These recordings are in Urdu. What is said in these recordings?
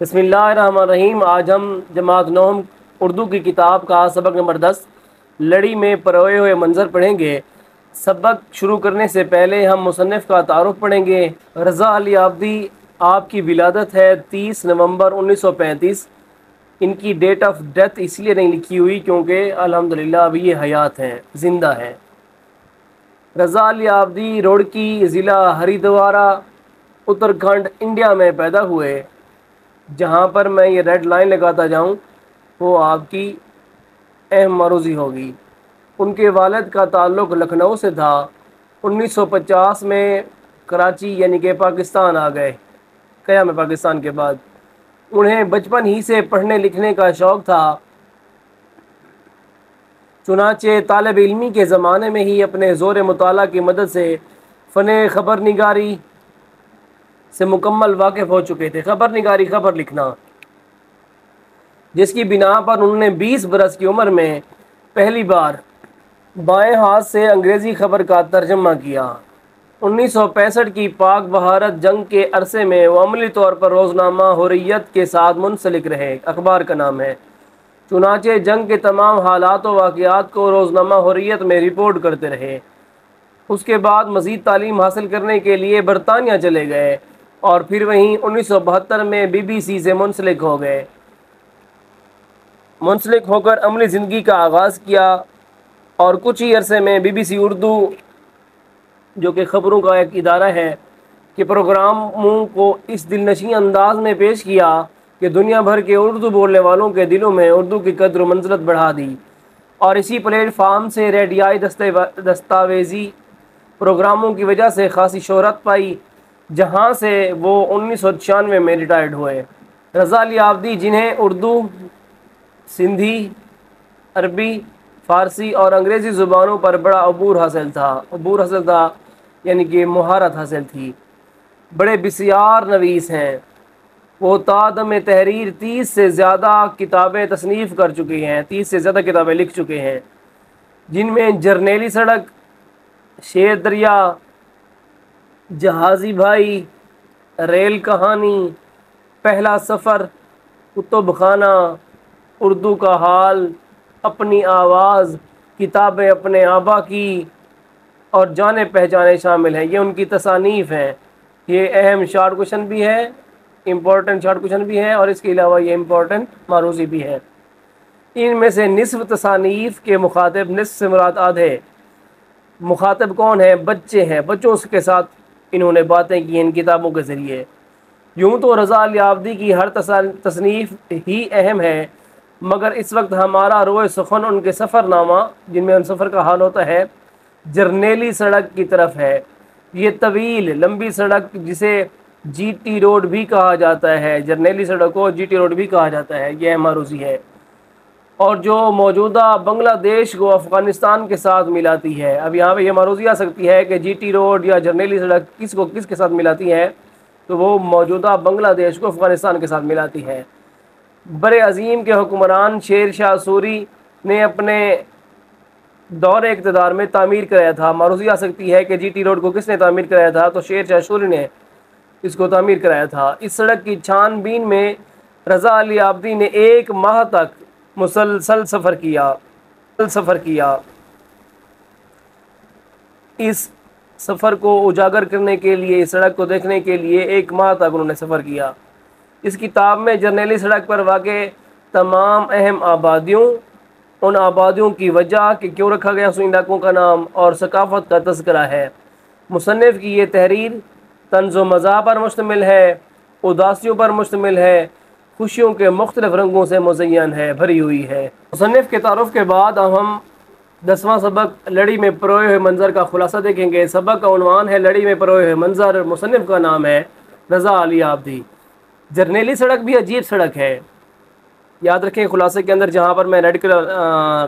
بسم اللہ الرحمن الرحیم۔ آج ہم جماعت نوم اردو کی کتاب کا سبق نمبر 10 لڑی میں پروئے ہوئے منظر پڑھیں گے۔ سبق شروع کرنے سے پہلے ہم مصنف کا تعارف پڑھیں گے۔ رضا علی عابدی، آپ کی ولادت ہے 30 نومبر 1935۔ ان کی ڈیٹ آف ڈیتھ اس لیے نہیں لکھی ہوئی کیونکہ الحمدللہ ابھی یہ حیات ہیں، زندہ ہیں۔ رضا علی عابدی روڑکی، ضلع ہریدوارہ، اتراکھنڈ، انڈیا میں پیدا ہوئے۔ جہاں پر میں یہ ریڈ لائن لگاتا جاؤں وہ آپ کی اہم معروضی ہوگی۔ ان کے والد کا تعلق لکھنؤ سے تھا۔ 1950 میں کراچی یعنی کہ پاکستان آ گئے، قیام پاکستان کے بعد۔ انہیں بچپن ہی سے پڑھنے لکھنے کا شوق تھا، چنانچہ طالب علمی کے زمانے میں ہی اپنے زور مطالعہ کی مدد سے فن خبر نگاری سے مکمل واقف ہو چکے تھے۔ خبر نگاری، خبر لکھنا، جس کی بنا پر انہوں نے 20 برس کی عمر میں پہلی بار بائیں ہاتھ سے انگریزی خبر کا ترجمہ کیا۔ 1965 کی پاک بھارت جنگ کے عرصے میں وہ عملی طور پر روزنامہ حریت کے ساتھ منسلک رہے، اخبار کا نام ہے۔ چنانچہ جنگ کے تمام حالات و واقعات کو روزنامہ حریت میں رپورٹ کرتے رہے۔ اس کے بعد مزید تعلیم حاصل کرنے کے لیے برطانیہ چلے گئے اور پھر وہیں 1972 میں BBC سے منسلک ہو گئے۔ منسلک ہو کر عملی زندگی کا آغاز کیا اور کچھ ہی عرصے میں BBC اردو، جو کہ خبروں کا ایک ادارہ ہے، کہ پروگراموں کو اس دلنشین انداز میں پیش کیا کہ دنیا بھر کے اردو بولنے والوں کے دلوں میں اردو کی قدر و منزلت بڑھا دی، اور اسی پلیٹ فارم سے ریڈیائی دستاویزی پروگراموں کی وجہ سے خاصی شہرت پائی، جہاں سے وہ 1996 میں ریٹائرڈ ہوئے۔ رضا علی عابدی، جنہیں اردو، سندھی، عربی، فارسی اور انگریزی زبانوں پر بڑا عبور حاصل تھا یعنی کہ مہارت حاصل تھی، بڑے بسیار نویس ہیں۔ وہ تادم تحریر 30 سے زیادہ کتابیں تصنیف کر چکے ہیں، 30 سے زیادہ کتابیں لکھ چکے ہیں، جن میں جرنیلی سڑک، شیر دریا، جہازی بھائی، ریل کہانی، پہلا سفر، کتب خانہ، اردو کا حال، اپنی آواز، کتابیں اپنے آبا کی اور جانے پہچانے شامل ہیں۔ یہ ان کی تصانیف ہیں۔ یہ اہم شارٹ کوشچن بھی ہے، امپورٹنٹ شارٹ کوشچن بھی ہے، اور اس کے علاوہ یہ امپورٹنٹ معروضی بھی ہے۔ ان میں سے نصف تصانیف کے مخاطب، نصف سے مراد آدھے مخاطب کون ہیں؟ بچے ہیں۔ بچوں کے ساتھ انہوں نے باتیں کی ان کتابوں کے ذریعے۔ یوں تو رضا علی عابدی کی ہر تصنیف ہی اہم ہے، مگر اس وقت ہمارا روئے سخن ان کے سفر نامہ، جن میں ان سفر کا حال ہوتا ہے، جرنیلی سڑک کی طرف ہے۔ یہ طویل لمبی سڑک، جسے GT روڈ بھی کہا جاتا ہے، جرنیلی سڑک کو GT روڈ بھی کہا جاتا ہے، یہ معروضی ہے، اور جو موجودہ بنگلہ دیش کو افغانستان کے ساتھ ملاتی ہے۔ اب یہاں پہ یہ معروضی آ سکتی ہے کہ GT روڈ یا جرنیلی سڑک کس کے ساتھ ملاتی ہے، تو وہ موجودہ بنگلہ دیش کو افغانستان کے ساتھ ملاتی ہے۔ بر عظیم کے حکمران شیر شاہ سوری نے اپنے دور اقتدار میں تعمیر کرایا تھا۔ معروضی آ سکتی ہے کہ GT روڈ کو کس نے تعمیر کرایا تھا، تو شیر شاہ سوری نے اس کو تعمیر کرایا تھا۔ اس سڑک کی چھان بین میں رضا علی عابدی نے 1 ماہ تک مسلسل سفر کیا۔ اس سفر کو اجاگر کرنے کے لیے، اس سڑک کو دیکھنے کے لیے 1 ماہ تک انہوں نے سفر کیا۔ اس کتاب میں جرنیلی سڑک پر واقع تمام اہم آبادیوں، ان آبادیوں کی وجہ کہ کیوں رکھا گیا اس علاقوں کا نام، اور ثقافت کا تذکرہ ہے۔ مصنف کی یہ تحریر طنز و مزاح پر مشتمل ہے، اداسیوں پر مشتمل ہے، خوشیوں کے مختلف رنگوں سے مزین ہے، بھری ہوئی ہے۔ مصنف کے تعارف کے بعد اب ہم 10واں سبق لڑی میں پروئے ہوئے منظر کا خلاصہ دیکھیں گے۔ سبق کا عنوان ہے لڑی میں پروئے ہوئے منظر، مصنف کا نام ہے رضا علی عابدی۔ جرنیلی سڑک بھی عجیب سڑک ہے، یاد رکھیں خلاصے کے اندر جہاں پر میں ریڈ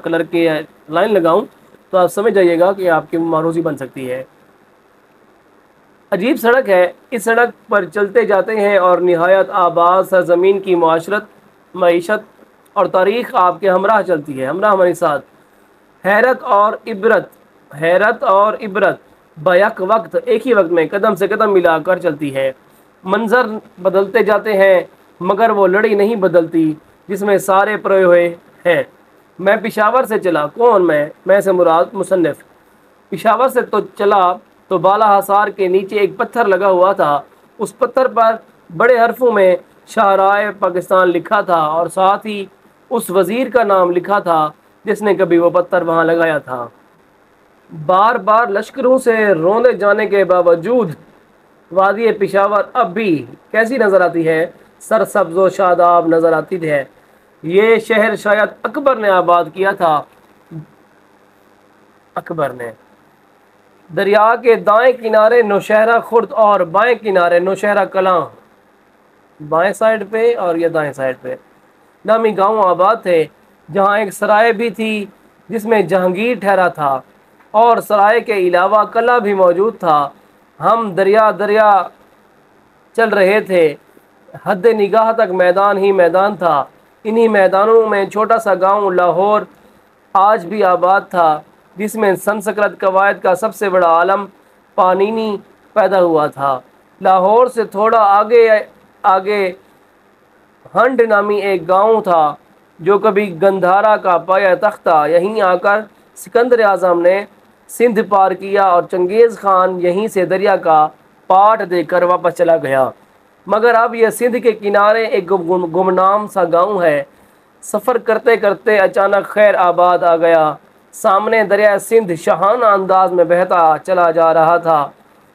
کلر کی لائن لگاؤں تو آپ سمجھ جائیے گا کہ آپ کی معروضی بن سکتی ہے۔ عجیب سڑک ہے، اس سڑک پر چلتے جاتے ہیں اور نہایت آباد سرزمین کی معیشت اور تاریخ آپ کے ہمراہ چلتی ہے، ہمراہ ہمارے ساتھ۔ حیرت اور عبرت بیک وقت، ایک ہی وقت میں قدم سے قدم ملا کر چلتی ہے۔ منظر بدلتے جاتے ہیں، مگر وہ لڑی نہیں بدلتی جس میں سارے پروئے ہوئے ہیں۔ میں پشاور سے چلا، کون میں سے مراد مصنف، پشاور سے تو چلا تو بالا حصار کے نیچے ایک پتھر لگا ہوا تھا، اس پتھر پر بڑے حرفوں میں شاہراہ پاکستان لکھا تھا اور ساتھ ہی اس وزیر کا نام لکھا تھا جس نے کبھی وہ پتھر وہاں لگایا تھا۔ بار بار لشکروں سے روندے جانے کے باوجود وادی پشاور اب بھی کیسی نظر آتی ہے؟ سرسبز و شاداب نظر آتی ہے۔ یہ شہر شاید اکبر نے آباد کیا تھا۔ اکبر نے دریا کے دائیں کنارے نوشہرہ خرد اور بائیں کنارے نوشہرہ کلاں، بائیں سائڈ پہ اور یہ دائیں سائڈ پہ نامی گاؤں آباد تھے، جہاں ایک سرائے بھی تھی جس میں جہانگیر ٹھہرا تھا، اور سرائے کے علاوہ قلعہ بھی موجود تھا۔ ہم دریا چل رہے تھے، حد نگاہ تک میدان ہی میدان تھا۔ انہی میدانوں میں چھوٹا سا گاؤں لاہور آج بھی آباد تھا، جس میں سنسکرت قواعد کا سب سے بڑا عالم پانینی پیدا ہوا تھا۔ لاہور سے تھوڑا آگے ہنڈ نامی ایک گاؤں تھا جو کبھی گندھارا کا پایہ تخت تھا۔ یہیں آ کر سکندر اعظم نے سندھ پار کیا اور چنگیز خان یہیں سے دریا کا پاٹ دے کر واپس چلا گیا، مگر اب یہ سندھ کے کنارے ایک گمنام سا گاؤں ہے۔ سفر کرتے کرتے اچانک خیر آباد آ گیا۔ سامنے دریا سندھ شاہانہ انداز میں بہتا چلا جا رہا تھا،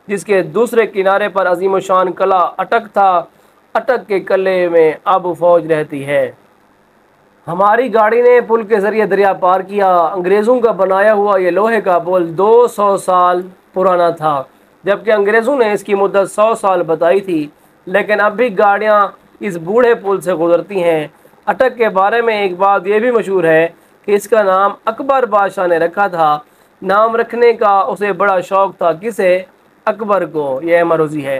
جس کے دوسرے کنارے پر عظیم الشان قلعہ اٹک تھا۔ اٹک کے قلعے میں اب فوج رہتی ہے۔ ہماری گاڑی نے پل کے ذریعے دریا پار کیا۔ انگریزوں کا بنایا ہوا یہ لوہے کا پل 200 سال پرانا تھا، جبکہ انگریزوں نے اس کی مدت 100 سال بتائی تھی، لیکن اب بھی گاڑیاں اس بوڑھے پل سے گزرتی ہیں۔ اٹک کے بارے میں ایک بات یہ بھی مشہور ہے کہ اس کا نام اکبر بادشاہ نے رکھا تھا۔ نام رکھنے کا اسے بڑا شوق تھا۔ کسے؟ اکبر کو۔ یہ مروزی ہے۔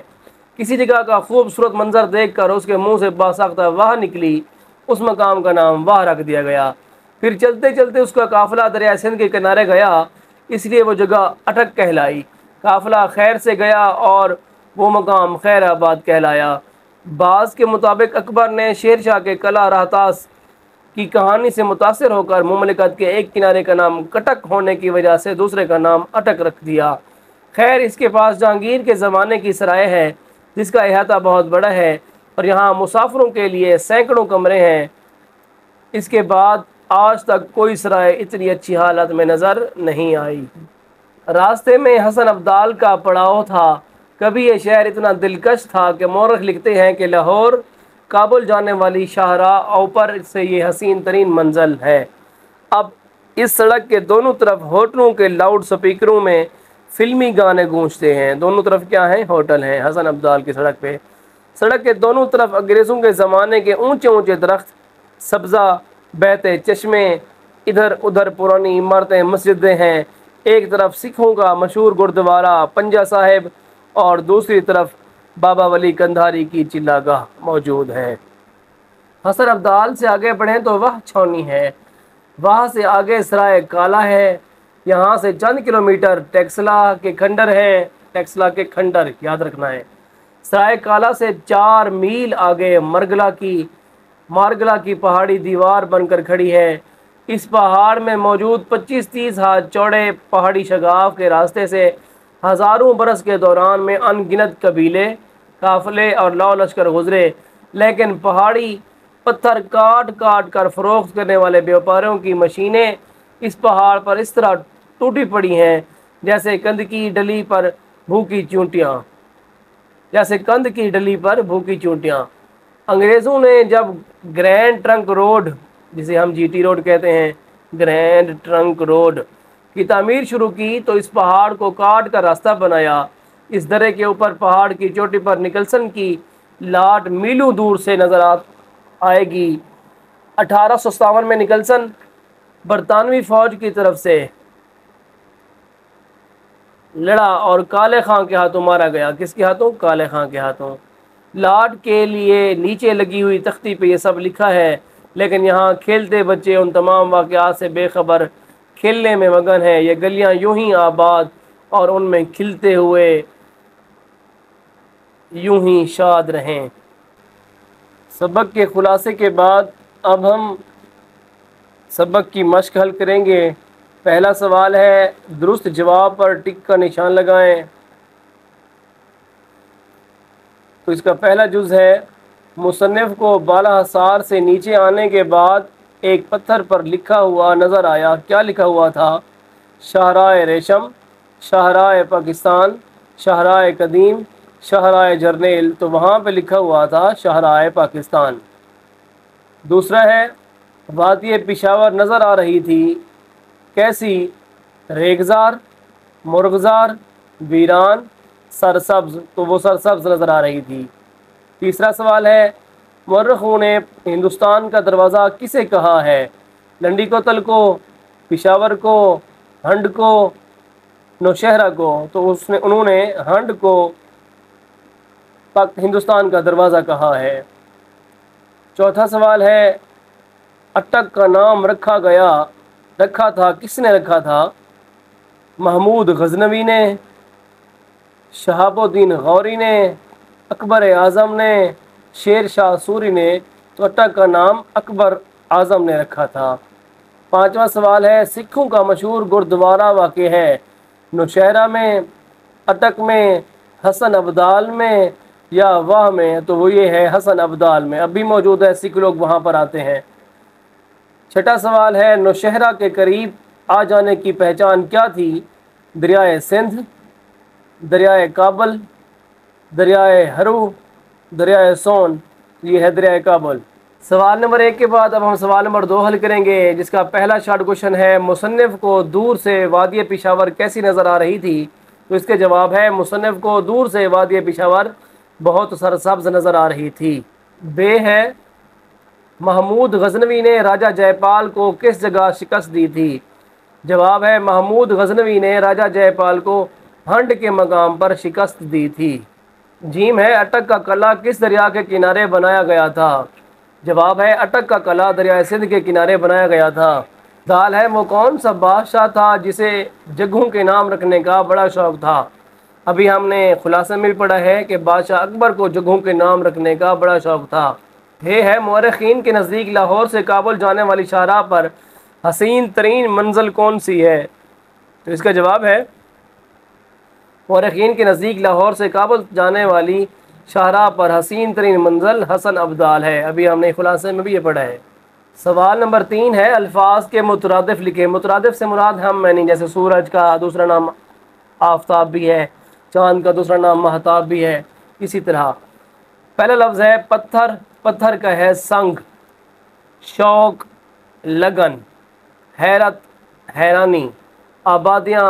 کسی جگہ کا خوبصورت منظر دیکھ کر اس کے منہ سے باساختہ واہ نکلی، اس مقام کا نام واہ رکھ دیا گیا۔ پھر چلتے چلتے اس کا قافلہ دریا سندھ کے کنارے گیا، اس لیے وہ جگہ اٹک کہلائی۔ قافلہ خیر سے گیا اور وہ مقام خیر آباد کہلایا۔ بعض کے مطابق اکبر نے شیر شاہ کے قلعہ راہتاس کی کہانی سے متاثر ہو کر مملکت کے ایک کنارے کا نام کٹک ہونے کی وجہ سے دوسرے کا نام اٹک رکھ دیا۔ خیر اس کے پاس جہانگیر کے زمانے کی سرائے ہے، جس کا احاطہ بہت بڑا ہے اور یہاں مسافروں کے لیے سینکڑوں کمرے ہیں۔ اس کے بعد آج تک کوئی سرائے اتنی اچھی حالت میں نظر نہیں آئی۔ راستے میں حسن عبدال کا پڑاؤ تھا۔ کبھی یہ شہر اتنا دلکش تھا کہ مورخ لکھتے ہیں کہ لاہور کابل جانے والی شاہراہ اوپر سے یہ حسین ترین منزل ہے۔ اب اس سڑک کے دونوں طرف ہوٹلوں کے لاؤڈ سپیکروں میں فلمی گانے گونجتے ہیں۔ دونوں طرف کیا ہیں؟ ہوٹل ہیں حسن عبدال کی سڑک پہ۔ سڑک کے دونوں طرف انگریزوں کے زمانے کے اونچے اونچے درخت، سبزہ بہتے چشمے، ادھر ادھر پرانی عمارتیں، مسجدیں ہیں۔ ایک طرف سکھوں کا مشہور گردوارہ پنجہ صاحب اور دوسری طرف بابا ولی کندھاری کی چلا گاہ موجود ہے۔ حسن عبدال سے آگے بڑھیں تو وہ چھاونی ہے، وہاں سے آگے سرائے کالا ہے، یہاں سے چند کلومیٹر ٹیکسلا کے کھنڈر ہے۔ ٹیکسلا کے کھنڈر یاد رکھنا ہے۔ سرائے کالا سے 4 میل آگے مارگلا کی پہاڑی دیوار بن کر کھڑی ہے۔ اس پہاڑ میں موجود 25-30 ہاتھ چوڑے پہاڑی شگاف کے راستے سے ہزاروں برس کے دوران میں ان گنت قبیلے، قافلے اور لو لشکر گزرے، لیکن پہاڑی پتھر کاٹ کاٹ کر فروخت کرنے والے بیوپاروں کی مشینیں اس پہاڑ پر اس طرح ٹوٹی پڑی ہیں جیسے کند کی ڈلی پر بھوکی چونٹیاں۔ انگریزوں نے جب گرینڈ ٹرنک روڈ، جسے ہم جی ٹی روڈ کہتے ہیں، گرینڈ ٹرنک روڈ کی تعمیر شروع کی تو اس پہاڑ کو کاٹ کر راستہ بنایا۔ اس درے کے اوپر پہاڑ کی چوٹی پر نکلسن کی لاٹ میلوں دور سے نظر آئے گی۔ 1857 میں نکلسن برطانوی فوج کی طرف سے لڑا اور کالے خان کے ہاتھوں مارا گیا۔ کس کے ہاتھوں؟ کالے خان کے ہاتھوں۔ لاٹ کے لیے نیچے لگی ہوئی تختی پہ یہ سب لکھا ہے، لیکن یہاں کھیلتے بچے ان تمام واقعات سے بے خبر کھیلنے میں مگن ہیں۔ یہ گلیاں یوں ہی آباد اور ان میں کھلتے ہوئے یوں ہی شاد رہیں۔ سبق کے خلاصے کے بعد اب ہم سبق کی مشق حل کریں گے۔ پہلا سوال ہے، درست جواب پر ٹک کا نشان لگائیں۔ تو اس کا پہلا جز ہے، مصنف کو بالا حصار سے نیچے آنے کے بعد ایک پتھر پر لکھا ہوا نظر آیا۔ کیا لکھا ہوا تھا؟ شاہراہ ریشم، شاہراہ پاکستان، شاہراہ قدیم، شاہراہ جرنیل۔ تو وہاں پہ لکھا ہوا تھا شاہراہ پاکستان۔ دوسرا ہے، وادی پشاور نظر آ رہی تھی، کیسی؟ ریگزار، مرغزار، ویران، سرسبز۔ تو وہ سرسبز نظر آ رہی تھی۔ تیسرا سوال ہے، مورخوں نے ہندوستان کا دروازہ کسے کہا ہے؟ لنڈی کوتل کو، پشاور کو، ہنڈ کو، نوشہرہ کو۔ تو انہوں نے ہنڈ کو ہندوستان کا دروازہ کہا ہے۔ چوتھا سوال ہے، اٹک کا نام رکھا تھا کس نے رکھا تھا؟ محمود غزنوی نے، شہاب الدین غوری نے، اکبر اعظم نے، شیر شاہ سوری نے۔ تو اٹک کا نام اکبر اعظم نے رکھا تھا۔ پانچواں سوال ہے، سکھوں کا مشہور گردوارہ واقع ہے؟ نوشہرہ میں، اٹک میں، حسن ابدال میں یا واہ میں؟ تو وہ یہ ہے حسن ابدال میں، اب بھی موجود ہے، سکھ لوگ وہاں پر آتے ہیں۔ چھٹا سوال ہے، نوشہرہ کے قریب آ جانے کی پہچان کیا تھی؟ دریائے سندھ، دریائے کابل، دریائے ہرو، دریائے سون۔ یہ ہے دریائے کابل۔ سوال نمبر 1 کے بعد اب ہم سوال نمبر 2 حل کریں گے، جس کا پہلا شارٹ کوشچن ہے، مصنف کو دور سے وادی پشاور کیسی نظر آ رہی تھی؟ تو اس کے جواب ہے، مصنف کو دور سے وادی پشاور بہت سرسبز نظر آ رہی تھی۔ بے ہے، محمود غزنوی نے راجہ جے پال کو کس جگہ شکست دی تھی؟ جواب ہے، محمود غزنوی نے راجہ جے پال کو ہنڈ کے مقام پر شکست دی تھی۔ جیم ہے، اٹک کا قلعہ کس دریا کے کنارے بنایا گیا تھا؟ جواب ہے، اٹک کا قلعہ دریائے سندھ کے کنارے بنایا گیا تھا۔ دال ہے، وہ کون سا بادشاہ تھا جسے جگہوں کے نام رکھنے کا بڑا شوق تھا؟ ابھی ہم نے خلاصہ میں پڑھا ہے کہ بادشاہ اکبر کو جگہوں کے نام رکھنے کا بڑا شوق تھا۔ یہ ہے، مورخین کے نزدیک لاہور سے کابل جانے والی شاہراہ پر حسین ترین منزل کون سی ہے؟ تو اس کا جواب ہے، مورخین کے نزدیک لاہور سے کابل جانے والی شاہراہ پر حسین ترین منزل حسن ابدال ہے۔ ابھی ہم نے خلاصے میں بھی یہ پڑھا ہے۔ سوال نمبر 3 ہے، الفاظ کے مترادف لکھیں۔ مترادف سے مراد ہم میں نہیں، جیسے سورج کا دوسرا نام آفتاب بھی ہے، چاند کا دوسرا نام مہتاب بھی ہے، اسی طرح۔ پہلا لفظ ہے پتھر، پتھر کا ہے سنگ، شوق، لگن، حیرت، حیرانی، آبادیاں،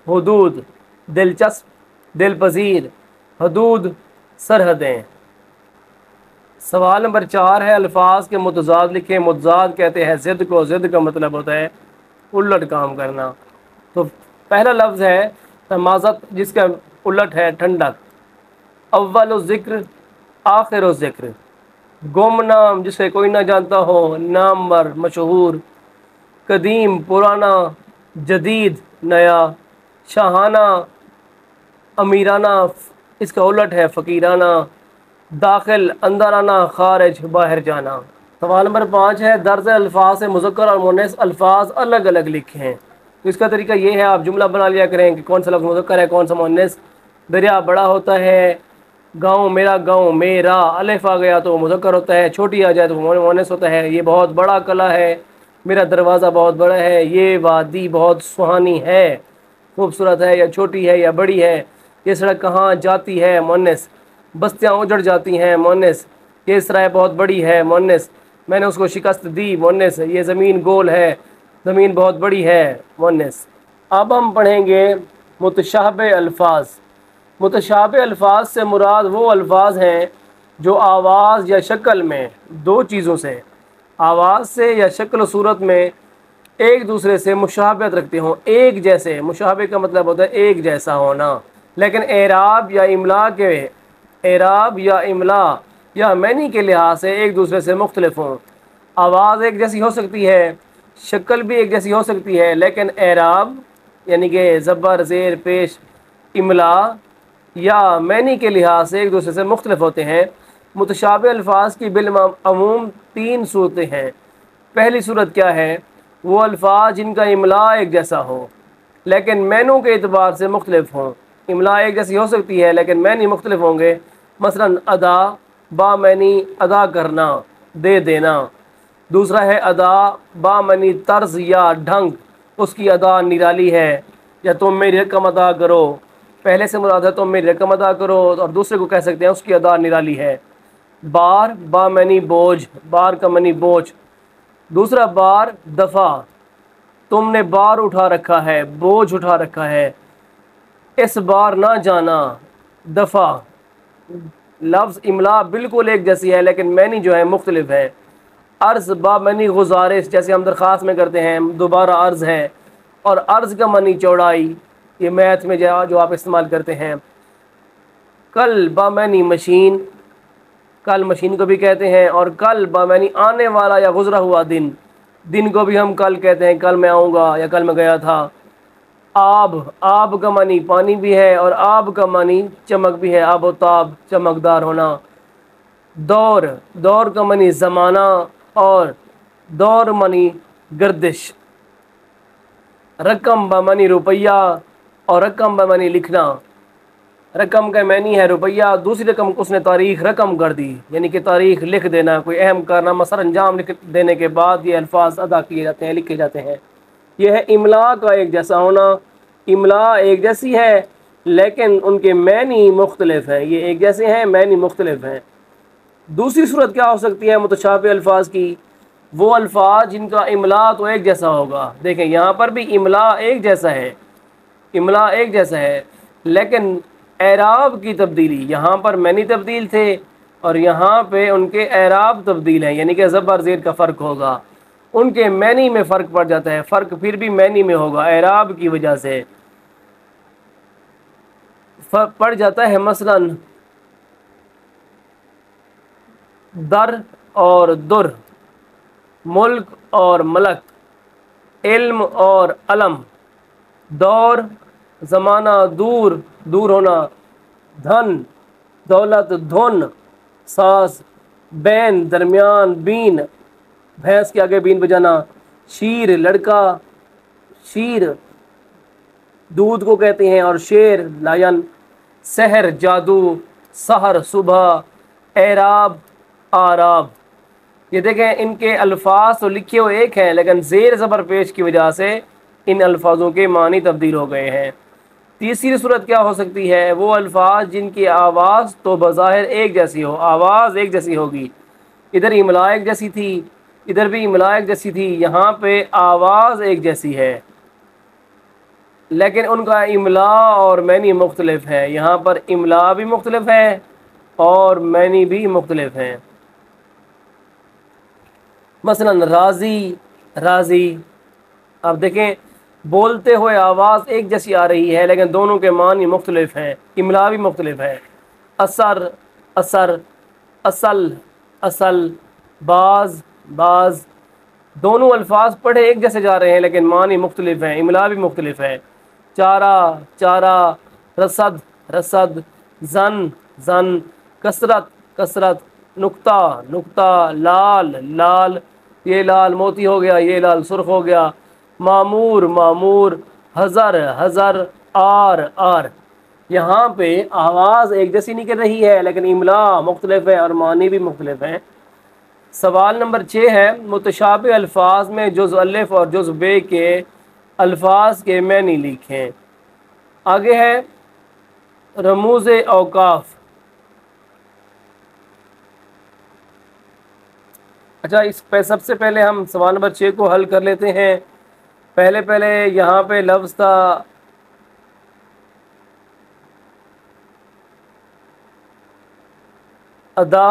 حدود، دلچسپ، دل پذیر، حدود، سرحدیں۔ سوال نمبر 4 ہے، الفاظ کے متضاد لکھیں۔ متضاد کہتے ہیں ضد کو، ضد کا مطلب ہوتا ہے الٹ کام کرنا۔ تو پہلا لفظ ہے تمازت، جس کا الٹ ہے ٹھنڈک۔ اول الذکر، آخر الذکر۔ گم نام، جسے کوئی نہ جانتا ہو، نامور، مشہور۔ قدیم، پرانا۔ جدید، نیا۔ شاہانہ، امیرانہ، اس کا الٹ ہے فقیرانہ۔ داخل، اندر آنا، خارج، باہر جانا۔ سوال نمبر 5 ہے، درج الفاظ سے مذکر اور مؤنث الفاظ الگ الگ لکھیں۔ تو اس کا طریقہ یہ ہے، آپ جملہ بنا لیا کریں کہ کون سا لفظ مذکر ہے، کون سا مؤنث۔ دریا بڑا ہوتا ہے، گاؤں میرا، گاؤں میرا، الف آ گیا تو وہ مذکر ہوتا ہے، چھوٹی آ جائے تو وہ مؤنث ہوتا ہے۔ یہ بہت بڑا قلعہ ہے، میرا دروازہ بہت بڑا ہے۔ یہ وادی بہت سہانی ہے، خوبصورت ہے یا چھوٹی ہے یا بڑی ہے۔ یہ سڑک کہاں جاتی ہے، مؤنث۔ بستیاں اجڑ جاتی ہیں، مؤنث۔ یہ سرائے بہت بڑی ہے، مؤنث۔ میں نے اس کو شکست دی، مؤنث۔ یہ زمین گول ہے، زمین بہت بڑی ہے، مؤنث۔ اب ہم پڑھیں گے متشابہ الفاظ۔ متشابہ الفاظ سے مراد وہ الفاظ ہیں جو آواز یا شکل میں دو چیزوں سے، آواز سے یا شکل و صورت میں ایک دوسرے سے مشابہت رکھتے ہوں، ایک جیسے۔ مشابہ کا مطلب ہوتا ہے ایک جیسا ہونا، لیکن اعراب یا املا یا معنی کے لحاظ سے ایک دوسرے سے مختلف ہوں۔ آواز ایک جیسی ہو سکتی ہے، شکل بھی ایک جیسی ہو سکتی ہے، لیکن اعراب یعنی کہ زبر، زیر، پیش، املا یا معنی کے لحاظ سے ایک دوسرے سے مختلف ہوتے ہیں۔ متشابہ الفاظ کی بالعموم 3 صورتیں ہیں۔ پہلی صورت کیا ہے؟ وہ الفاظ جن کا املا ایک جیسا ہو لیکن معنوں کے اعتبار سے مختلف ہوں۔ املا ایک جیسی ہو سکتی ہے لیکن معنی مختلف ہوں گے۔ مثلا ادا با معنی ادا کرنا، دے دینا۔ دوسرا ہے ادا با معنی طرز یا ڈھنگ، اس کی ادا نرالی ہے، یا تم میری رقم ادا کرو، پہلے سے مراد ہے تم میری رقم ادا کرو، اور دوسرے کو کہہ سکتے ہیں اس کی ادا نرالی ہے۔ بار با معنی بوجھ، بار کا معنی بوجھ۔ دوسرا بار دفع، تم نے بار اٹھا رکھا ہے، بوجھ اٹھا رکھا ہے۔ اس بار نہ جانا، دفع۔ لفظ املا بالکل ایک جیسی ہے لیکن معنی جو ہے مختلف ہے۔ عرض با معنی گزارش، جیسے ہم درخواست میں کرتے ہیں دوبارہ عرض ہے، اور عرض کا معنی چوڑائی، یہ میتھ میں جو آپ استعمال کرتے ہیں۔ کل با معنی مشین، کل مشین کو بھی کہتے ہیں، اور کل با معنی آنے والا یا گزرا ہوا دن، دن کو بھی ہم کل کہتے ہیں، کل میں آؤں گا یا کل میں گیا تھا۔ آب، آب کا معنی پانی بھی ہے اور آب کا معنی چمک بھی ہے، آب و تاب، چمکدار ہونا۔ دور، دور کا معنی زمانہ اور دور معنی گردش۔ رقم بمعنی روپیہ اور رقم بمعنی لکھنا۔ رقم کا معنی ہے روپیہ، دوسری رقم اس نے تاریخ رقم کر دی، یعنی کہ تاریخ لکھ دینا، کوئی اہم کارنامہ سر انجام لکھ دینے کے بعد یہ الفاظ ادا کیے جاتے ہیں، لکھے جاتے ہیں۔ یہ ہے املا کا ایک جیسا ہونا۔ املا ایک جیسی ہے لیکن ان کے معنی مختلف ہیں، یہ ایک جیسے ہیں، معنی مختلف ہیں۔ دوسری صورت کیا ہو سکتی ہے متشابہ الفاظ کی؟ وہ الفاظ جن کا املا تو ایک جیسا ہوگا۔ دیکھیں یہاں پر بھی املا ایک جیسا ہے، املا ایک جیسا ہے، لیکن اعراب کی تبدیلی، یہاں پر معنی تبدیل تھے اور یہاں پہ ان کے اعراب تبدیل ہیں، یعنی کہ زبر زیر کا فرق ہوگا، ان کے معنی میں فرق پڑ جاتا ہے، فرق پھر بھی معنی میں ہوگا، اعراب کی وجہ سے فرق پڑ جاتا ہے۔ مثلا در اور در، ملک اور ملک، علم اور علم، دور زمانہ، دور دور ہونا، دھن دولت، دھن ساز، بین درمیان، بین بھینس کے آگے بین بجانا، شیر لڑکا، شیر دودھ کو کہتے ہیں، اور شیر لائن، سحر جادو، سحر صبح، اعراب آراب۔ یہ دیکھیں ان کے الفاظ تو لکھے ہوئے ایک ہیں لیکن زیر زبر پیش کی وجہ سے ان الفاظوں کے معنی تبدیل ہو گئے ہیں۔ تیسری صورت کیا ہو سکتی ہے؟ وہ الفاظ جن کی آواز تو بظاہر ایک جیسی ہو، آواز ایک جیسی ہوگی، ادھر املا ایک جیسی تھی، ادھر بھی املا ایک جیسی تھی، یہاں پہ آواز ایک جیسی ہے لیکن ان کا املا اور معنی مختلف ہے۔ یہاں پر املا بھی مختلف ہے اور معنی بھی مختلف ہیں۔ مثلا راضی، راضی، اب دیکھیں بولتے ہوئے آواز ایک جیسی آ رہی ہے لیکن دونوں کے معنی مختلف ہیں، املا بھی مختلف ہے۔ اثر، اثر، اصل، اصل، باز، باز، دونوں الفاظ پڑھے ایک جیسے جا رہے ہیں لیکن معنی مختلف ہیں، املا بھی مختلف ہے۔ چارہ، چارہ، رصد، رصد، زن، زن، کثرت، کثرت، نقطہ، نقطہ، لال، لال، یہ لال موتی ہو گیا، یہ لال سرخ ہو گیا، معمور، معمور، حضر، حضر، آر، آر۔ یہاں پہ آواز ایک جیسی نکل رہی ہے لیکن املا مختلف ہے اور معنی بھی مختلف ہیں۔ سوال نمبر 6 ہے متشابہ الفاظ میں جز الف اور جز بے کے الفاظ کے معنی لکھیں۔ آگے ہے رموز اوقاف۔ اچھا اس پہ سب سے پہلے ہم سوال نمبر 6 کو حل کر لیتے ہیں۔ پہلے یہاں پہ لفظ تھا ادا۔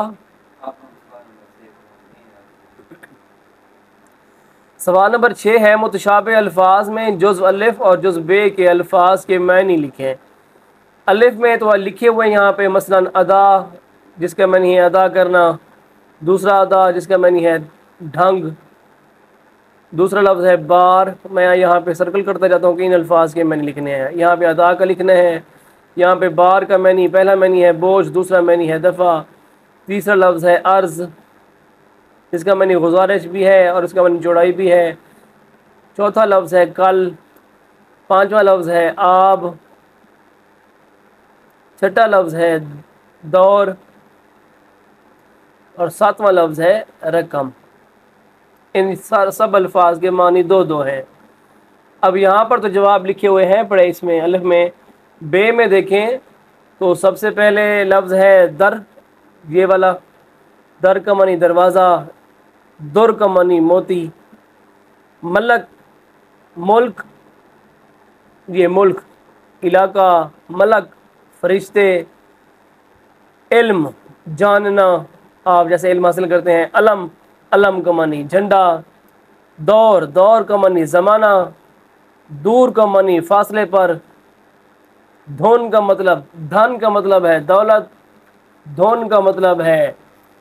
سوال نمبر 6 ہے متشابہ الفاظ میں جز الف اور جز بے کے الفاظ کے معنی لکھیں۔ الف میں تو لکھے ہوئے یہاں پہ مثلا ادا جس کا معنی ہے ادا کرنا، دوسرا ادا جس کا معنی ہے ڈھنگ، دوسرا لفظ ہے بار۔ میں یہاں پہ سرکل کرتا جاتا ہوں کہ ان الفاظ کے معنی لکھنے ہیں۔ یہاں پہ ادا کا لکھنا ہے، یہاں پہ بار کا معنی پہلا معنی ہے بوجھ، دوسرا معنی ہے دفع، تیسرا لفظ ہے عرض، اس کا معنی گزارش بھی ہے اور اس کا معنی چوڑائی بھی ہے۔ چوتھا لفظ ہے کل، پانچواں لفظ ہے آب، چھٹا لفظ ہے دور اور ساتواں لفظ ہے رقم۔ ان سب الفاظ کے معنی دو دو ہیں۔ اب یہاں پر تو جواب لکھے ہوئے ہیں، پڑھے اس میں الف میں۔ بے میں دیکھیں تو سب سے پہلے لفظ ہے در، یہ والا در کا معنی دروازہ، در کا معنی موتی، ملک ملک، یہ ملک علاقہ، ملک فرشتے، علم جاننا، آپ جیسے علم حاصل کرتے ہیں، علم علم کا معنی جھنڈا، دور دور کا معنی زمانہ، دور کا معنی فاصلے پر، دھن کا مطلب دھن کا مطلب ہے دولت، دھن کا مطلب ہے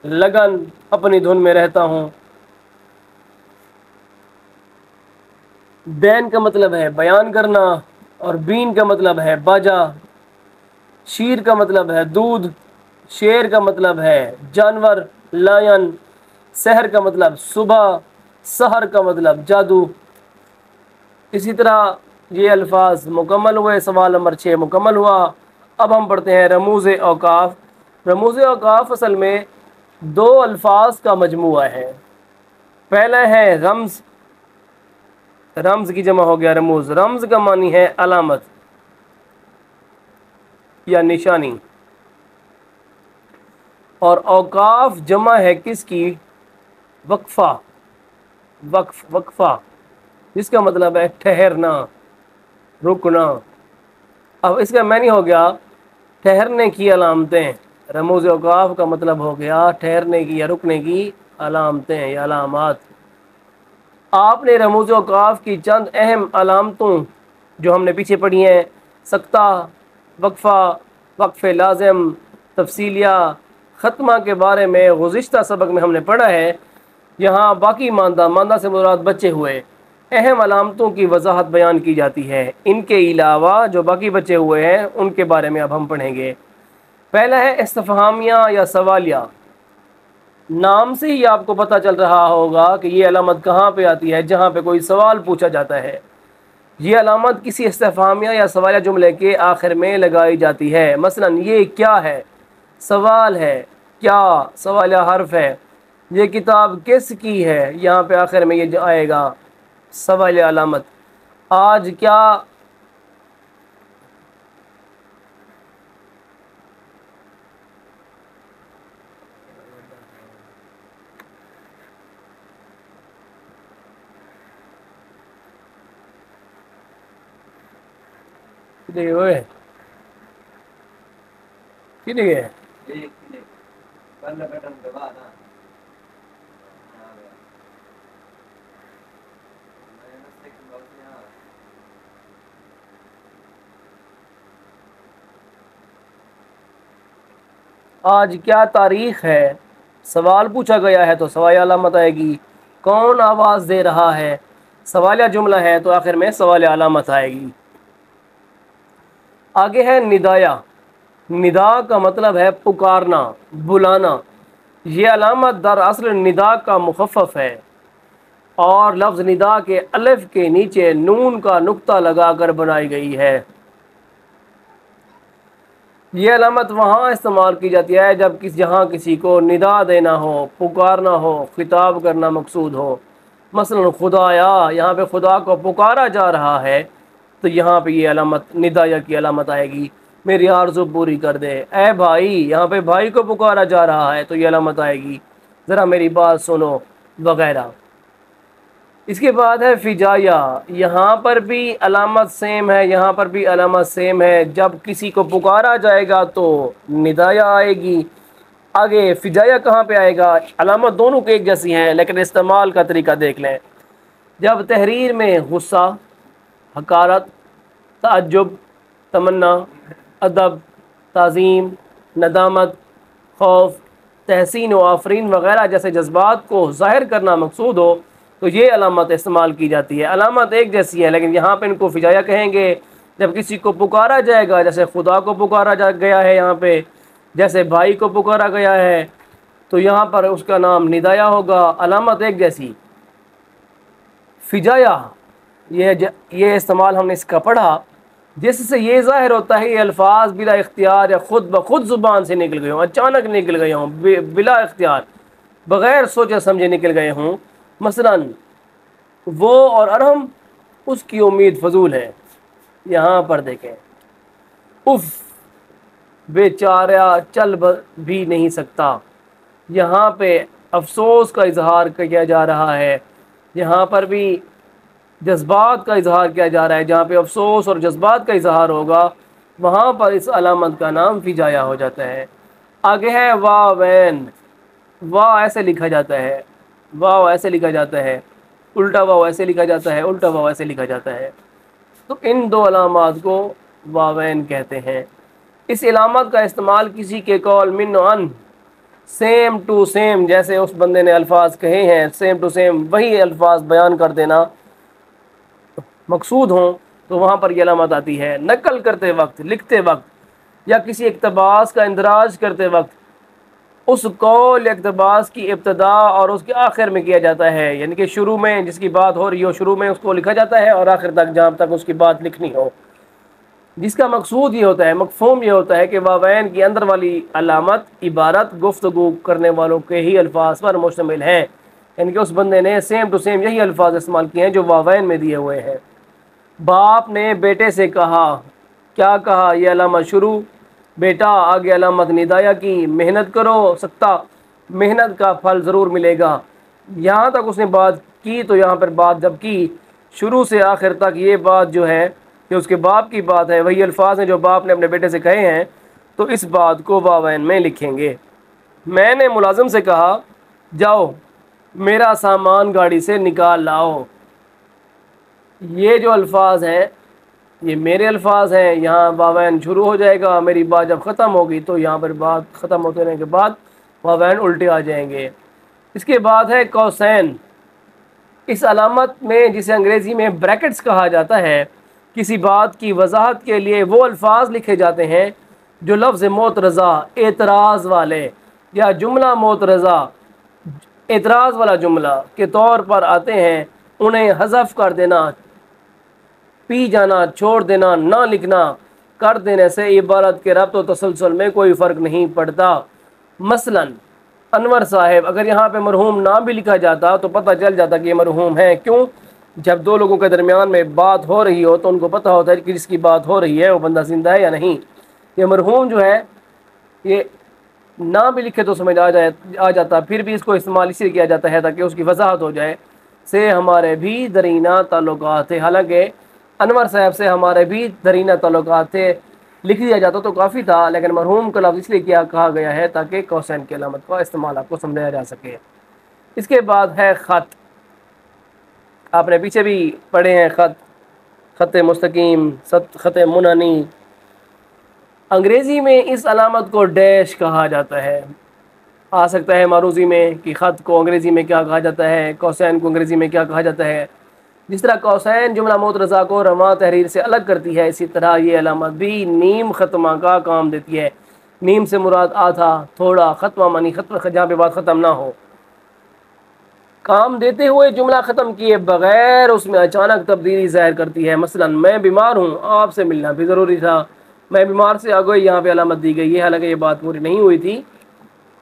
لگن، اپنی دھن میں رہتا ہوں، بین کا مطلب ہے بیان کرنا اور بین کا مطلب ہے باجا، شیر کا مطلب ہے دودھ، شیر کا مطلب ہے جانور لائن، سحر کا مطلب صبح، سحر کا مطلب جادو۔ اسی طرح یہ الفاظ مکمل ہوئے، سوال نمبر 6 مکمل ہوا۔ اب ہم پڑھتے ہیں رموز اوقاف۔ رموز اوقاف اصل میں دو الفاظ کا مجموعہ ہے۔ پہلا ہے رمز، رمز کی جمع ہو گیا رموز، رمز کا معنی ہے علامت یا نشانی، اور اوقاف جمع ہے کس کی؟ وقفہ، وقفہ جس کا مطلب ہے ٹھہرنا، رکنا۔ اب اس کا معنی ہو گیا ٹھہرنے کی علامتیں، رموز اوقاف کا مطلب ہو گیا ٹھہرنے کی یا رکنے کی علامتیں یا علامات۔ آپ نے رموز اوقاف کی چند اہم علامتوں جو ہم نے پیچھے پڑھی ہیں، سکتہ، وقفہ، وقف لازم، تفصیلیہ، ختمہ کے بارے میں گزشتہ سبق میں ہم نے پڑھا ہے۔ یہاں باقی ماندہ سے مراد بچے ہوئے اہم علامتوں کی وضاحت بیان کی جاتی ہے۔ ان کے علاوہ جو باقی بچے ہوئے ہیں ان کے بارے میں اب ہم پڑھیں گے۔ پہلا ہے استفہامیہ یا سوالیہ۔ نام سے ہی آپ کو پتہ چل رہا ہوگا کہ یہ علامت کہاں پہ آتی ہے، جہاں پہ کوئی سوال پوچھا جاتا ہے۔ یہ علامت کسی استفہامیہ یا سوالیہ جملے کے آخر میں لگائی جاتی ہے۔ مثلا یہ کیا ہے، سوال ہے، کیا سوالیہ حرف ہے۔ یہ کتاب کس کی ہے، یہاں پہ آخر میں یہ آئے گا سوالیہ علامت۔ آج کیا ہوئے گئے آج کیا تاریخ ہے، سوال پوچھا گیا ہے تو سوالیہ علامت آئے گی۔ کون آواز دے رہا ہے، سوالیہ جملہ ہے تو آخر میں سوالیہ علامت آئے گی۔ آگے ہے ندایا۔ ندا کا مطلب ہے پکارنا، بلانا۔ یہ علامت دراصل ندا کا مخفف ہے اور لفظ ندا کے الف کے نیچے نون کا نقطہ لگا کر بنائی گئی ہے۔ یہ علامت وہاں استعمال کی جاتی ہے جب جہاں کسی کو ندا دینا ہو، پکارنا ہو، خطاب کرنا مقصود ہو۔ مثلا خدایا، یہاں پہ خدا کو پکارا جا رہا ہے تو یہاں پہ یہ علامت ندایا کی علامت آئے گی، میری آرزو پوری کر دے۔ اے بھائی، یہاں پہ بھائی کو پکارا جا رہا ہے تو یہ علامت آئے گی، ذرا میری بات سنو وغیرہ۔ اس کے بعد ہے فجایا۔ یہاں پر بھی علامت سیم ہے، یہاں پر بھی علامت سیم ہے۔ جب کسی کو پکارا جائے گا تو ندایا آئے گی۔ آگے فجایا کہاں پہ آئے گا؟ علامت دونوں کی ایک جیسی ہیں لیکن استعمال کا طریقہ دیکھ لیں۔ جب تحریر میں غصہ، حقارت، تعجب، تمنا، ادب، تعظیم، ندامت، خوف، تحسین و آفرین وغیرہ جیسے جذبات کو ظاہر کرنا مقصود ہو تو یہ علامت استعمال کی جاتی ہے۔ علامت ایک جیسی ہے لیکن یہاں پہ ان کو فجایا کہیں گے جب کسی کو پکارا جائے گا، جیسے خدا کو پکارا گیا ہے، یہاں پہ جیسے بھائی کو پکارا گیا ہے، تو یہاں پر اس کا نام ندایہ ہوگا، علامت ایک جیسی۔ فجایا یہ استعمال ہم نے اس کا پڑھا، جس سے یہ ظاہر ہوتا ہے یہ الفاظ بلا اختیار یا خود بخود زبان سے نکل گئے ہوں، اچانک نکل گئے ہوں، بلا اختیار، بغیر سوچے سمجھے نکل گئے ہوں۔ مثلا وہ اور ارحم، اس کی امید فضول ہے۔ یہاں پر دیکھیں، اف، بیچارہ چل بھی نہیں سکتا، یہاں پہ افسوس کا اظہار کیا جا رہا ہے، یہاں پر بھی جذبات کا اظہار کیا جا رہا ہے، جہاں پہ افسوس اور جذبات کا اظہار ہوگا وہاں پر اس علامت کا نام فجایا ہو جاتا ہے۔ آگے ہے واوین، واو ایسے لکھا جاتا ہے، واو ایسے لکھا جاتا ہے، الٹا واو ایسے لکھا جاتا ہے، الٹا واو ایسے لکھا جاتا ہے۔ تو ان دو علامات کو واوین کہتے ہیں۔ اس علامت کا استعمال کسی کے قول من و ان، سیم ٹو سیم، جیسے اس بندے نے الفاظ کہے ہیں سیم ٹو سیم وہی الفاظ بیان کر دینا مقصود ہوں تو وہاں پر یہ علامت آتی ہے۔ نقل کرتے وقت، لکھتے وقت یا کسی اقتباس کا اندراج کرتے وقت اس قول اقتباس کی ابتدا اور اس کے آخر میں کیا جاتا ہے، یعنی کہ شروع میں جس کی بات ہو رہی ہو شروع میں اس کو لکھا جاتا ہے، اور آخر تک جہاں تک اس کی بات لکھنی ہو، جس کا مقصود یہ ہوتا ہے، مفہوم یہ ہوتا ہے کہ واوین کی اندر والی علامت عبارت گفتگو کرنے والوں کے ہی الفاظ پر مشتمل ہے، یعنی کہ اس بندے نے سیم ٹو سیم یہی الفاظ استعمال کیے ہیں جو واوین میں دیے ہوئے ہیں۔ باپ نے بیٹے سے کہا، کیا کہا؟ یہ علامت شروع، بیٹا آگے علامت ندایہ کی، محنت کرو سکتا، محنت کا پھل ضرور ملے گا۔ یہاں تک اس نے بات کی، تو یہاں پر بات جب کی شروع سے آخر تک یہ بات جو ہے کہ اس کے باپ کی بات ہے، وہی الفاظ ہیں جو باپ نے اپنے بیٹے سے کہے ہیں، تو اس بات کو واوین میں لکھیں گے۔ میں نے ملازم سے کہا، جاؤ میرا سامان گاڑی سے نکال لاؤ۔ یہ جو الفاظ ہیں یہ میرے الفاظ ہیں، یہاں واوین شروع ہو جائے گا، میری بات جب ختم ہوگی تو یہاں پر بات ختم ہونے کے بعد واوین الٹے آ جائیں گے۔ اس کے بعد ہے قوسین۔ اس علامت میں، جسے انگریزی میں بریکٹس کہا جاتا ہے، کسی بات کی وضاحت کے لیے وہ الفاظ لکھے جاتے ہیں جو لفظ معترضہ، اعتراض والے، یا جملہ معترضہ، اعتراض والا جملہ کے طور پر آتے ہیں، انہیں حذف کر دینا، پی جانا، چھوڑ دینا، نہ لکھنا، کر دینے سے عبارت کے ربط و تسلسل میں کوئی فرق نہیں پڑتا۔ مثلا انور صاحب، اگر یہاں پہ مرحوم نام بھی لکھا جاتا تو پتہ چل جاتا کہ یہ مرحوم ہے۔ کیوں؟ جب دو لوگوں کے درمیان میں بات ہو رہی ہو تو ان کو پتہ ہوتا ہے کہ جس کی بات ہو رہی ہے وہ بندہ زندہ ہے یا نہیں۔ یہ مرحوم جو ہے یہ نام بھی لکھے تو سمجھ آ جاتا، پھر بھی اس کو استعمال اس لیے کیا جاتا ہے تاکہ اس کی وضاحت ہو جائے۔ سے ہمارے بھی درینہ تعلقات تھے، حالانکہ انور صاحب سے ہمارے بھی درینہ تعلقات تھے، لکھ دیا جاتا تو کافی تھا، لیکن مرحوم کا لفظ اس لیے کیا کہا گیا ہے تاکہ قوسین کی علامت کا استعمال آپ کو سمجھایا جا سکے۔ اس کے بعد ہے خط۔ آپ نے پیچھے بھی پڑھے ہیں خط، خط مستقیم، خط منحنی۔ انگریزی میں اس علامت کو ڈیش کہا جاتا ہے۔ آ سکتا ہے معروضی میں کہ خط کو انگریزی میں کیا کہا جاتا ہے، قوسین کو انگریزی میں کیا کہا جاتا ہے۔ جس طرح قوسین جملہ معترضہ کو رواں تحریر سے الگ کرتی ہے، اسی طرح یہ علامت بھی نیم ختمہ کا کام دیتی ہے۔ نیم سے مراد آدھا، تھوڑا، ختمہ معنی ختم، جہاں پہ بات ختم نہ ہو۔ کام دیتے ہوئے جملہ ختم کیے بغیر اس میں اچانک تبدیلی ظاہر کرتی ہے۔ مثلا میں بیمار ہوں، آپ سے ملنا بھی ضروری تھا، میں بیمار سے آگے یہاں پہ علامت دی گئی ہے، حالانکہ یہ بات پوری نہیں ہوئی تھی،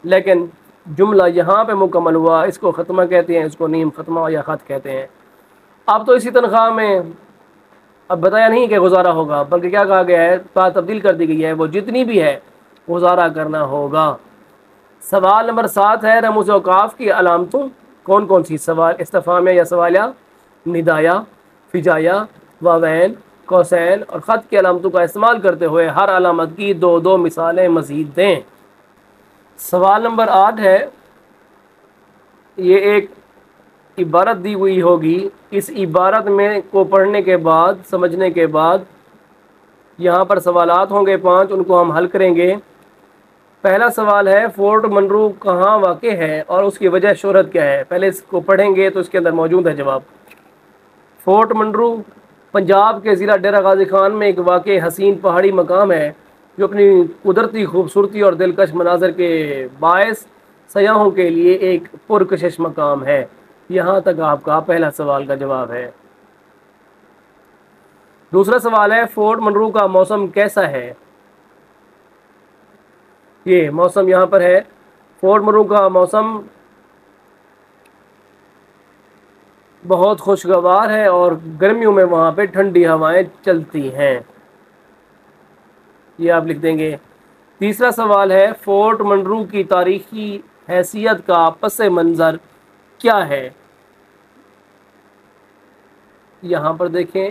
لیکن جملہ یہاں پہ مکمل ہوا، اس کو ختمہ کہتے ہیں، اس کو نیم ختمہ یا خط کہتے ہیں۔ اب تو اسی تنخواہ میں اب بتایا نہیں کہ گزارا ہوگا، بلکہ کیا کہا گیا ہے، بات تبدیل کر دی گئی ہے، وہ جتنی بھی ہے گزارا کرنا ہوگا۔ سوال نمبر 7 ہے رموز اوقاف کی علامتوں کون کون سی؟ سوال استفہامیہ یا سوالیہ، ندایہ، فجایہ، واوین، قوسین اور خط کی علامتوں کا استعمال کرتے ہوئے ہر علامت کی 2 مثالیں مزید دیں۔ سوال نمبر 8 ہے، یہ ایک عبارت دی ہوئی ہوگی، اس عبارت میں کو پڑھنے کے بعد، سمجھنے کے بعد یہاں پر سوالات ہوں گے 5، ان کو ہم حل کریں گے۔ پہلا سوال ہے، فورٹ منرو کہاں واقع ہے اور اس کی وجہ شہرت کیا ہے؟ پہلے اس کو پڑھیں گے تو اس کے اندر موجود ہے جواب۔ فورٹ منرو پنجاب کے ضلع ڈیرہ غازی خان میں ایک واقع حسین پہاڑی مقام ہے جو اپنی قدرتی خوبصورتی اور دلکش مناظر کے باعث سیاحوں کے لیے ایک پرکشش مقام ہے۔ یہاں تک آپ کا پہلا سوال کا جواب ہے۔ دوسرا سوال ہے فورٹ منرو کا موسم کیسا ہے؟ یہ موسم یہاں پر ہے، فورٹ منرو کا موسم بہت خوشگوار ہے اور گرمیوں میں وہاں پہ ٹھنڈی ہوائیں چلتی ہیں، یہ آپ لکھ دیں گے۔ تیسرا سوال ہے فورٹ منرو کی تاریخی حیثیت کا پس منظر کیا ہے؟ یہاں پر دیکھیں،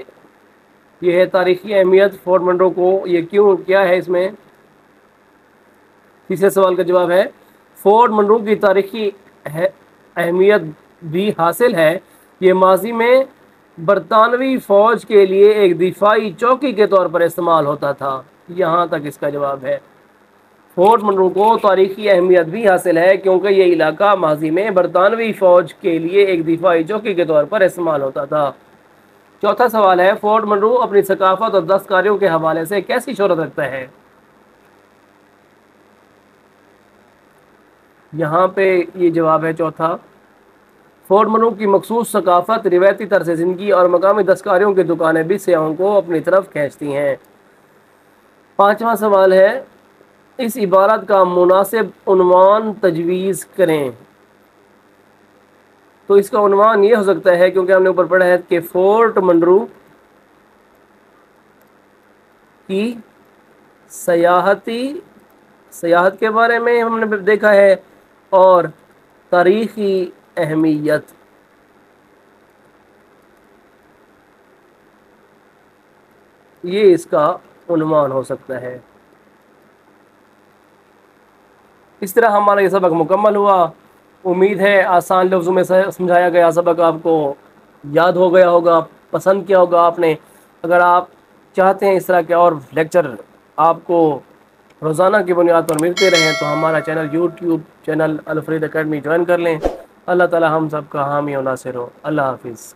یہ ہے تاریخی اہمیت فورٹ منرو کو، یہ کیوں کیا ہے اس میں؟ تیسرے سوال کا جواب ہے فورٹ منرو کی تاریخی اہمیت بھی حاصل ہے، یہ ماضی میں برطانوی فوج کے لیے ایک دفاعی چوکی کے طور پر استعمال ہوتا تھا۔ یہاں تک اس کا جواب ہے۔ فورٹ منرو کو تاریخی اہمیت بھی حاصل ہے کیونکہ یہ علاقہ ماضی میں برطانوی فوج کے لیے ایک دفاعی چوکی کے طور پر استعمال ہوتا تھا۔ چوتھا سوال ہے فورٹ منرو اپنی ثقافت اور دستکاریوں کے حوالے سے کیسی شہرت رکھتا ہے؟ یہاں پہ یہ جواب ہے چوتھا۔ فورٹ منرو کی مخصوص ثقافت، روایتی طرز زندگی اور مقامی دستکاریوں کی دکانیں بھی سیاحوں کو اپنی طرف کھینچتی ہیں۔ پانچواں سوال ہے اس عبارت کا مناسب عنوان تجویز کریں۔ تو اس کا عنوان یہ ہو سکتا ہے، کیونکہ ہم نے اوپر پڑھا ہے کہ فورٹ منرو کی سیاحت کے بارے میں ہم نے دیکھا ہے اور تاریخی اہمیت۔ یہ اس کا عنوان ہو سکتا ہے۔ اس طرح ہمارا یہ سبق مکمل ہوا۔ امید ہے آسان لفظوں میں سمجھایا گیا سبق آپ کو یاد ہو گیا ہوگا، پسند کیا ہوگا آپ نے۔ اگر آپ چاہتے ہیں اس طرح کے اور لیکچر آپ کو روزانہ کی بنیاد پر ملتے رہیں تو ہمارا channel YouTube channel Alfareed academy join کر لیں۔ اللہ تعالی ہم سب کا حامی و ناصر ہو۔ اللہ حافظ۔